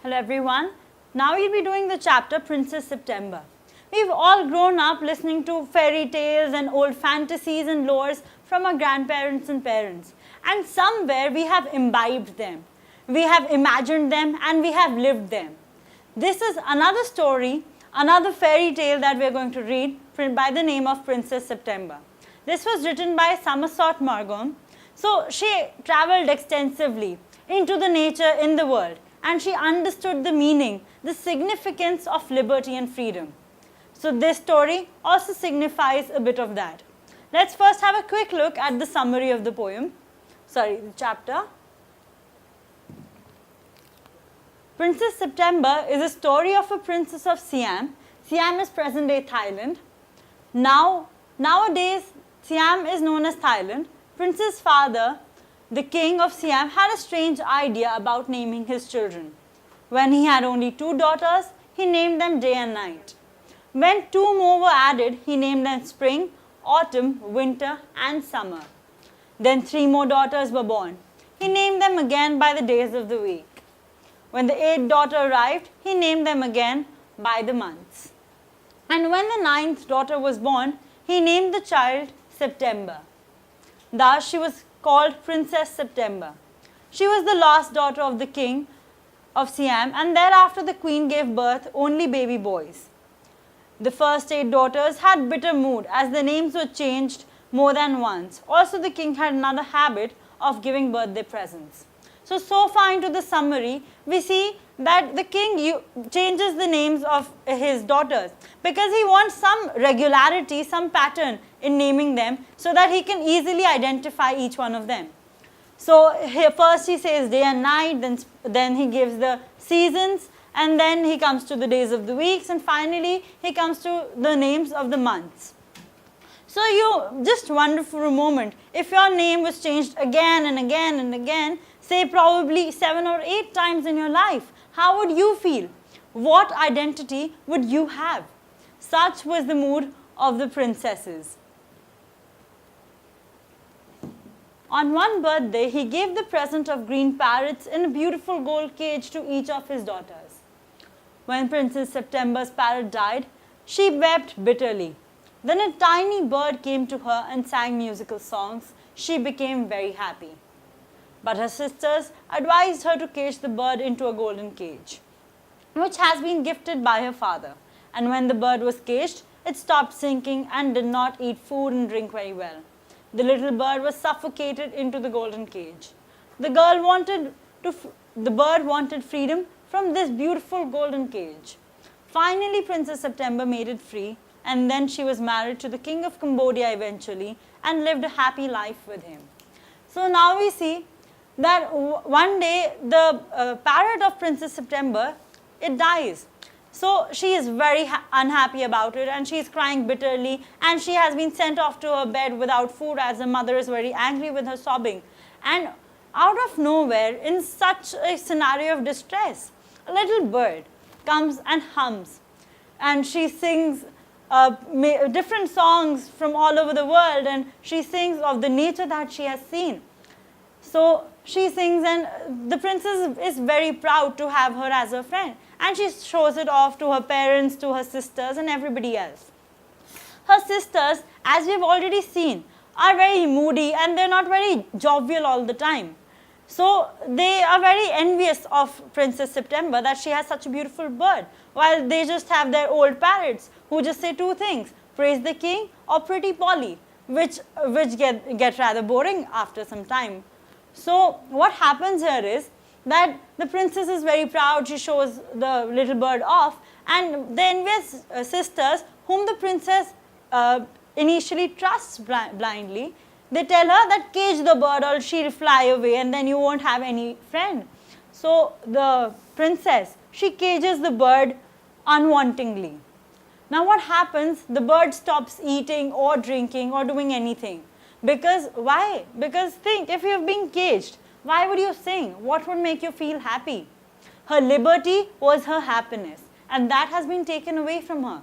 Hello everyone. Now we'll be doing the chapter Princess September. We've all grown up listening to fairy tales and old fantasies and lores from our grandparents and parents. And somewhere we have imbibed them. We have imagined them and we have lived them. This is another story, another fairy tale that we're going to read by the name of Princess September. This was written by Somerset Maugham. So she traveled extensively into the nature in the world, and she understood the meaning, the significance of liberty and freedom. So this story also signifies a bit of that. Let's first have a quick look at the summary of the chapter. Princess September is a story of a princess of Siam. Siam is present-day Thailand. Nowadays, Siam is known as Thailand. Prince's father, the king of Siam, had a strange idea about naming his children. When he had only 2 daughters, he named them Day and Night. When 2 more were added, he named them Spring, Autumn, Winter, and Summer. Then 3 more daughters were born. He named them again by the days of the week. When the 8th daughter arrived, he named them again by the months. And when the 9th daughter was born, he named the child September. Thus, she was called Princess September. She was the last daughter of the king of Siam, and thereafter the queen gave birth only baby boys. The first 8 daughters had bitter mood as the names were changed more than once. Also, the king had another habit of giving birthday presents. So far into the summary, we see that the king changes the names of his daughters because he wants some regularity, some pattern in naming them so that he can easily identify each one of them. So first he says day and night, then he gives the seasons, and then he comes to the days of the weeks, and finally he comes to the names of the months. So you just wonder for a moment, if your name was changed again and again and again, say probably 7 or 8 times in your life, how would you feel? What identity would you have? Such was the mood of the princesses. On one birthday, he gave the present of green parrots in a beautiful gold cage to each of his daughters. When Princess September's parrot died, she wept bitterly. Then a tiny bird came to her and sang musical songs. She became very happy. But her sisters advised her to cage the bird into a golden cage, which has been gifted by her father. And when the bird was caged, it stopped singing and did not eat food and drink very well. The little bird was suffocated into the golden cage. The bird wanted freedom from this beautiful golden cage. Finally, Princess September made it free, and then she was married to the king of Cambodia eventually and lived a happy life with him. So now we see that one day the parrot of Princess September, it dies. So she is very unhappy about it, and she is crying bitterly, and she has been sent off to her bed without food as her mother is very angry with her sobbing. And out of nowhere, in such a scenario of distress, a little bird comes and hums, and she sings different songs from all over the world, and she sings of the nature that she has seen. So she sings, and the princess is very proud to have her as her friend, and she shows it off to her parents, to her sisters, and everybody else. Her sisters, as we have already seen, are very moody and they're not very jovial all the time. So they are very envious of Princess September that she has such a beautiful bird, while they just have their old parrots who just say 2 things, praise the king or pretty Polly, which get rather boring after some time. So what happens here is that the princess is very proud, she shows the little bird off, and the envious sisters, whom the princess initially trusts blindly, they tell her that cage the bird or she'll fly away and then you won't have any friend. So the princess, she cages the bird unwantingly. Now what happens? The bird stops eating or drinking or doing anything. Because why? Because think, if you've been caged, why would you sing? What would make you feel happy? Her liberty was her happiness, and that has been taken away from her.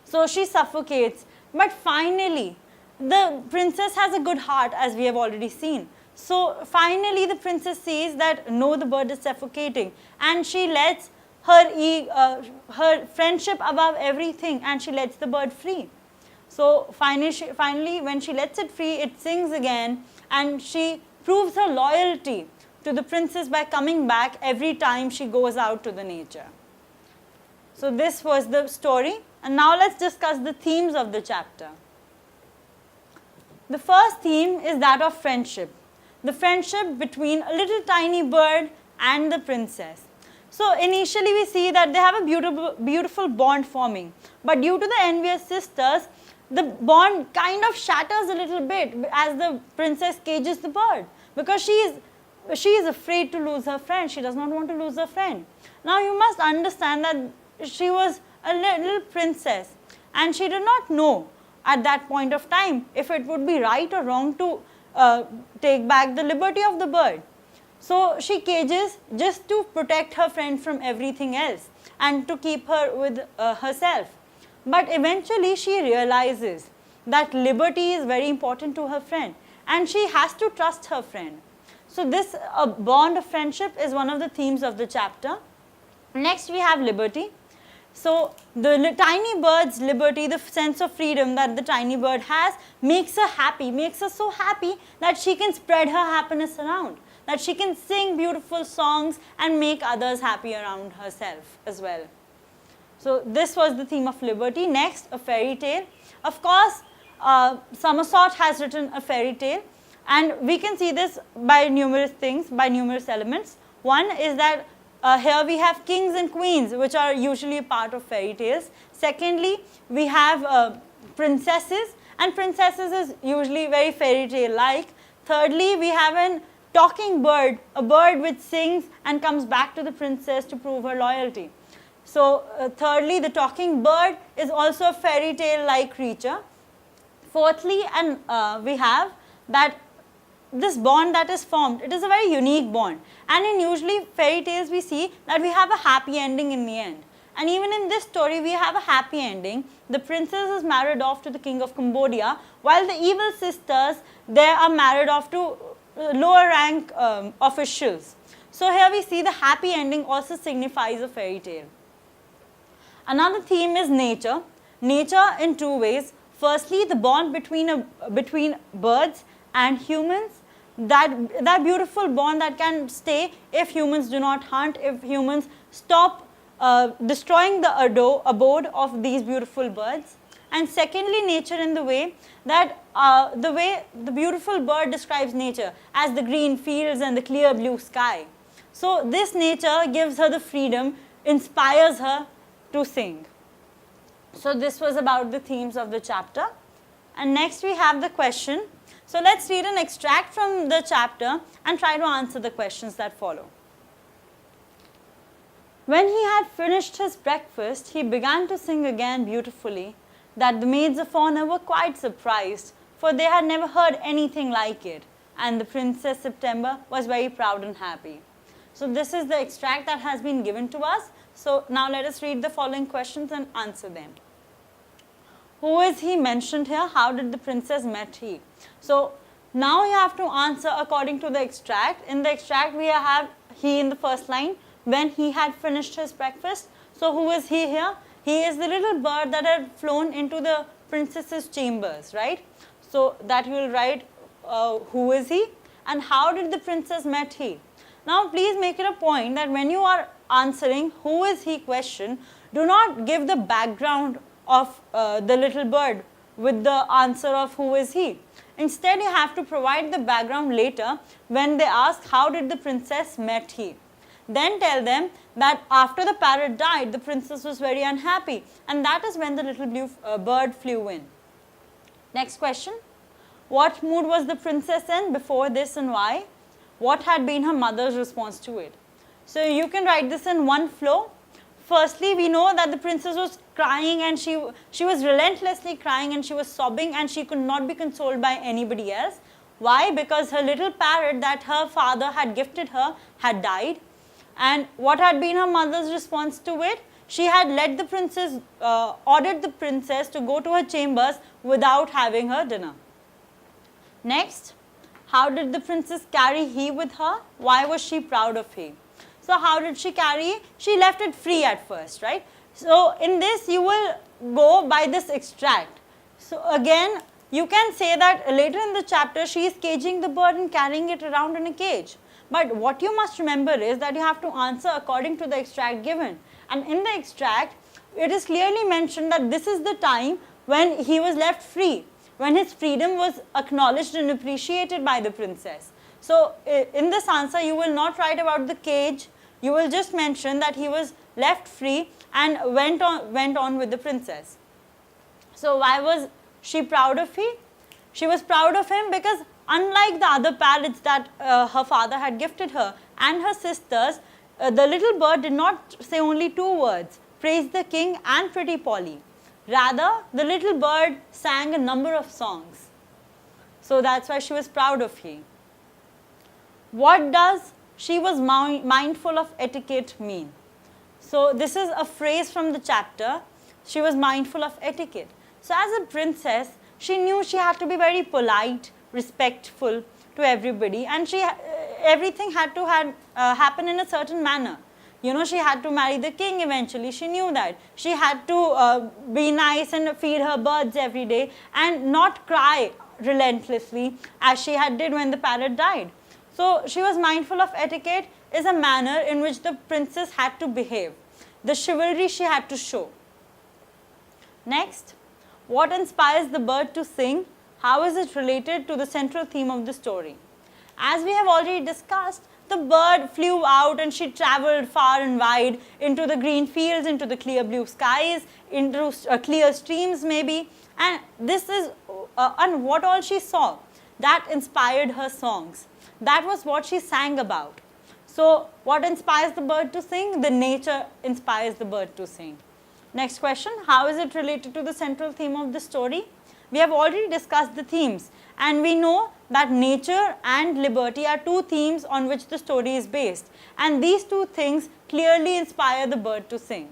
So she suffocates, but finally, the princess has a good heart, as we have already seen. So finally the princess sees that no, the bird is suffocating, and she lets her friendship above everything, and she lets the bird free. So finally when she lets it free, it sings again, and she proves her loyalty to the princess by coming back every time she goes out to the nature. So this was the story, and now let's discuss the themes of the chapter. The first theme is that of friendship. The friendship between a little tiny bird and the princess. So initially we see that they have a beautiful bond forming, but due to the envious sisters, the bond kind of shatters a little bit as the princess cages the bird, because she is afraid to lose her friend. She does not want to lose her friend. Now you must understand that she was a little princess, and she did not know at that point of time if it would be right or wrong to take back the liberty of the bird. So she cages just to protect her friend from everything else and to keep her with herself. But eventually she realizes that liberty is very important to her friend, and she has to trust her friend. So this bond of friendship is one of the themes of the chapter. Next we have liberty. So the tiny bird's liberty, the sense of freedom that the tiny bird has, makes her happy, makes her so happy that she can spread her happiness around, that she can sing beautiful songs and make others happy around herself as well. So this was the theme of liberty. Next, a fairy tale. Of course, Somerset has written a fairy tale, and we can see this by numerous things, by numerous elements. One is that here we have kings and queens, which are usually a part of fairy tales. Secondly, we have princesses, and princesses is usually very fairy tale like. Thirdly, we have an talking bird, a bird which sings and comes back to the princess to prove her loyalty. So thirdly, the talking bird is also a fairy tale like creature. Fourthly, and we have that this bond that is formed, it is a very unique bond, and in usually fairy tales we see that we have a happy ending in the end, and even in this story we have a happy ending. The princess is married off to the king of Cambodia, while the evil sisters, they are married off to lower rank officials. So here we see the happy ending also signifies a fairy tale. Another theme is nature. Nature in two ways. Firstly, the bond between birds and humans, that beautiful bond that can stay if humans do not hunt, if humans stop destroying the abode of these beautiful birds. And secondly, nature in the way that the beautiful bird describes nature as the green fields and the clear blue sky. So this nature gives her the freedom, inspires her to sing. So this was about the themes of the chapter. And next we have the question. So let's read an extract from the chapter and try to answer the questions that follow. When he had finished his breakfast, he began to sing again beautifully, that the maids of honor were quite surprised, for they had never heard anything like it, and the Princess September was very proud and happy. So this is the extract that has been given to us. So now let us read the following questions and answer them. Who is he mentioned here? How did the princess met he? So now you have to answer according to the extract. In the extract we have he in the first line, when he had finished his breakfast. So who is he here? He is the little bird that had flown into the princess's chambers, right? So that you will write who is he and how did the princess met he. Now please make it a point that when you are answering who is he question, do not give the background of the little bird with the answer of who is he. Instead you have to provide the background later when they ask how did the princess met he. Then tell them that after the parrot died, the princess was very unhappy, and that is when the little blue bird flew in. Next question. What mood was the princess in before this and why? What had been her mother's response to it? So you can write this in one flow. Firstly, we know that the princess was crying and she was relentlessly crying and she was sobbing and she could not be consoled by anybody else. Why? Because her little parrot that her father had gifted her had died. And what had been her mother's response to it? She had let the princess, ordered the princess to go to her chambers without having her dinner. Next, How did the princess carry he with her? Why was she proud of he? So how did she carry? She left it free at first, right? So in this you will go by this extract. So again, you can say that later in the chapter she is caging the bird and carrying it around in a cage. But what you must remember is that you have to answer according to the extract given. And in the extract, it is clearly mentioned that this is the time when he was left free, when his freedom was acknowledged and appreciated by the princess. So in this answer, you will not write about the cage, you will just mention that he was left free and went on with the princess. So why was she proud of him? She was proud of him because unlike the other parrots that her father had gifted her and her sisters, the little bird did not say only 2 words, praise the king and pretty Polly. Rather, the little bird sang a number of songs. So that's why she was proud of him. What does she was mindful of etiquette mean? So this is a phrase from the chapter, she was mindful of etiquette. So as a princess, she knew she had to be very polite, respectful to everybody, and everything had to happen in a certain manner. You know, she had to marry the king eventually, she knew that. She had to be nice and feed her birds every day and not cry relentlessly as she had did when the parrot died. So she was mindful of etiquette is a manner in which the princess had to behave, the chivalry she had to show. Next, what inspires the bird to sing? How is it related to the central theme of the story? As we have already discussed, the bird flew out and she traveled far and wide into the green fields, into the clear blue skies, into clear streams maybe, and this is and what all she saw, that inspired her songs. That was what she sang about. So what inspires the bird to sing? The nature inspires the bird to sing. Next question, how is it related to the central theme of the story? We have already discussed the themes, and we know that nature and liberty are 2 themes on which the story is based, and these 2 things clearly inspire the bird to sing.